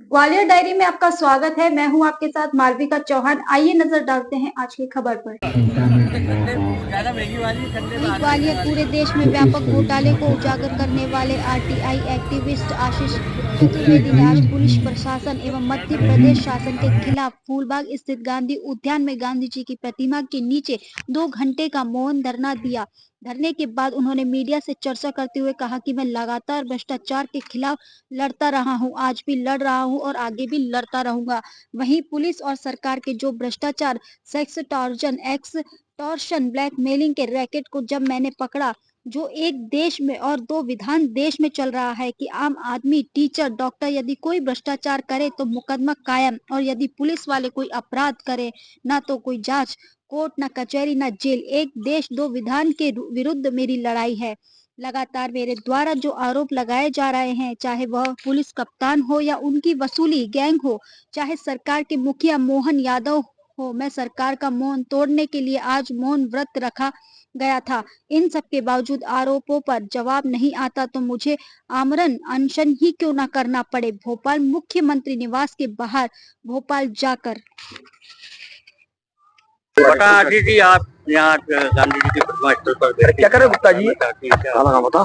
Gwalior diary में आपका स्वागत है। मैं हूं आपके साथ मालविका चौहान। आइए नजर डालते हैं आज की खबर पर। ग्वालियर पूरे देश में व्यापक घोटाले को उजागर करने वाले आरटीआई एक्टिविस्ट आशीष चतुर्वेदी ने आज पुलिस प्रशासन एवं मध्य प्रदेश शासन के खिलाफ फूलबाग स्थित गांधी उद्यान में गांधी जी की प्रतिमा के नीचे 2 घंटे का मौन धरना दिया। धरने के बाद उन्होंने मीडिया से चर्चा करते हुए कहा कि मैं लगातार भ्रष्टाचार के खिलाफ लड़ता रहा हूं, आज भी लड़ रहा हूं और आगे भी लड़ता रहूंगा। वहीं पुलिस और सरकार के जो भ्रष्टाचार, सेक्स टॉर्शन, ब्लैकमेलिंग के रैकेट को जब मैंने पकड़ा, जो एक देश में और 2 विधान देश में चल रहा है कि आम आदमी, टीचर, डॉक्टर यदि कोई भ्रष्टाचार करे तो मुकदमा कायम, और यदि पुलिस वाले कोई अपराध करे ना तो कोई जांच, कोर्ट ना कचहरी ना जेल। एक देश 2 विधान के विरुद्ध मेरी लड़ाई है। लगातार मेरे द्वारा जो आरोप लगाए जा रहे हैं, चाहे वह पुलिस कप्तान हो या उनकी वसूली गैंग हो, चाहे सरकार के मुखिया मोहन यादव हो, मैं सरकार का मौन तोड़ने के लिए आज मौन व्रत रखा गया था। इन सब के बावजूद आरोपों पर जवाब नहीं आता तो मुझे आमरण अनशन ही क्यों ना करना पड़े, भोपाल मुख्यमंत्री निवास के बाहर भोपाल जाकर। बता आशीष जी, आप यहाँ गांधी जी की प्रतिमा स्थल पर क्या करें गुप्ता जी? बता।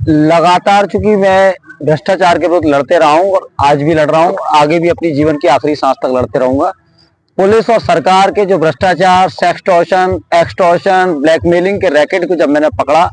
लगातार चूंकि मैं भ्रष्टाचार के विरुद्ध लड़ते रहा हूँ और आज भी लड़ रहा हूँ, आगे भी अपनी जीवन की आखिरी सांस तक लड़ते रहूंगा। पुलिस और सरकार के जो भ्रष्टाचार, सेक्सटॉर्शन, एक्सटॉर्शन, ब्लैकमेलिंग के रैकेट को जब मैंने पकड़ा,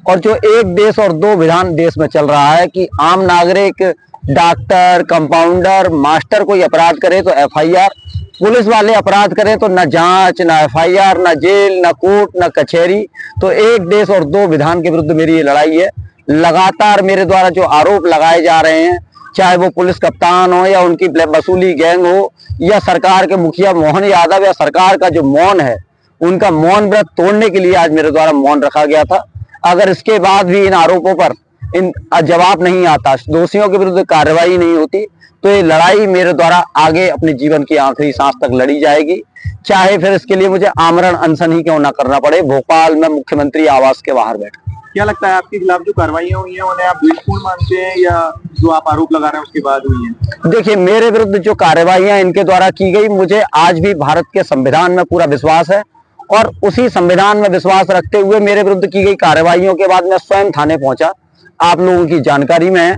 और जो एक देश और 2 विधान देश में चल रहा है कि आम नागरिक, डॉक्टर, कंपाउंडर, मास्टर कोई अपराध करे तो एफआईआर, पुलिस वाले अपराध करें तो न जांच, न एफआईआर, न जेल, न कोर्ट, न कचहरी। तो एक देश और 2 विधान के विरुद्ध मेरी ये लड़ाई है। लगातार मेरे द्वारा जो आरोप लगाए जा रहे हैं, चाहे वो पुलिस कप्तान हो या उनकी वसूली गैंग हो या सरकार के मुखिया मोहन यादव या सरकार का जो मौन है, उनका मौन व्रत तोड़ने के लिए आज मेरे द्वारा मौन रखा गया था। अगर इसके बाद भी इन आरोपों पर जवाब नहीं आता, दोषियों के विरुद्ध कार्रवाई नहीं होती, तो ये लड़ाई मेरे द्वारा आगे अपने जीवन की आखिरी सांस तक लड़ी जाएगी, चाहे फिर इसके लिए मुझे आमरण अनशन ही क्यों ना करना पड़े, भोपाल में मुख्यमंत्री आवास के बाहर बैठ। क्या लगता है आपके खिलाफ जो कार्रवाइयां हुई हैं उन्हें आप द्वेषपूर्ण मानते हैं या जो आप आरोप लगा रहे हैं उसके बाद हुई हैं? देखिए, मेरे विरुद्ध जो कार्रवाइयां इनके द्वारा की गई, मुझे आज भी भारत के संविधान में पूरा विश्वास है और उसी संविधान में विश्वास रखते हुए मेरे विरुद्ध की गई कार्रवाइयों के बाद मैं स्वयं थाने पहुंचा, आप लोगों की जानकारी में है।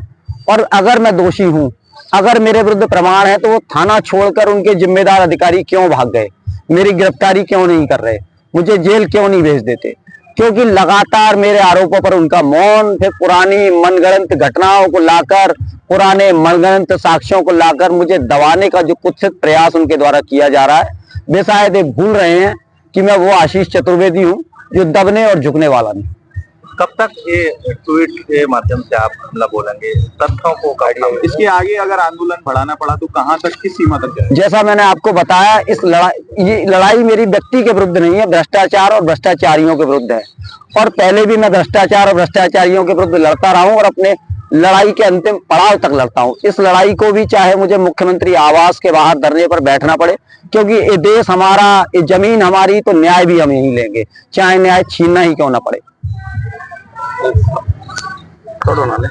और अगर मैं दोषी हूं, अगर मेरे विरुद्ध प्रमाण है, तो वो थाना छोड़कर उनके जिम्मेदार अधिकारी क्यों भाग गए, मेरी गिरफ्तारी क्यों नहीं कर रहे, मुझे जेल क्यों नहीं भेज देते? क्योंकि लगातार मेरे आरोपों पर उनका मौन, फिर पुरानी मनगढ़ंत घटनाओं को लाकर, पुराने मनगढ़ंत साक्ष्यों को लाकर मुझे दबाने का जो कुत्सित प्रयास उनके द्वारा किया जा रहा है, वे शायद भूल रहे हैं कि मैं वो आशीष चतुर्वेदी हूँ जो दबने और झुकने वाला नहीं। कब तक ये ट्वीट के माध्यम से आप हमला बोलेंगे, तथ्यों को काटिए? इसके आगे अगर आंदोलन बढ़ाना पड़ा तो कहां तक, किस सीमा तक जाए? जैसा मैंने आपको बताया, ये लड़ाई मेरी व्यक्ति के विरुद्ध नहीं है, भ्रष्टाचार और भ्रष्टाचारियों के विरुद्ध है। और पहले भी मैं भ्रष्टाचार और भ्रष्टाचारियों के विरुद्ध लड़ता रहा हूं और अपने लड़ाई के अंतिम पड़ाव तक लड़ता हूं। इस लड़ाई को भी चाहे मुझे मुख्यमंत्री आवास के बाहर धरने पर बैठना पड़े, क्योंकि ये देश हमारा, ये जमीन हमारी, तो न्याय भी हम यही लेंगे, चाहे न्याय छीनना ही क्यों ना पड़े। छोड़ो ना ले।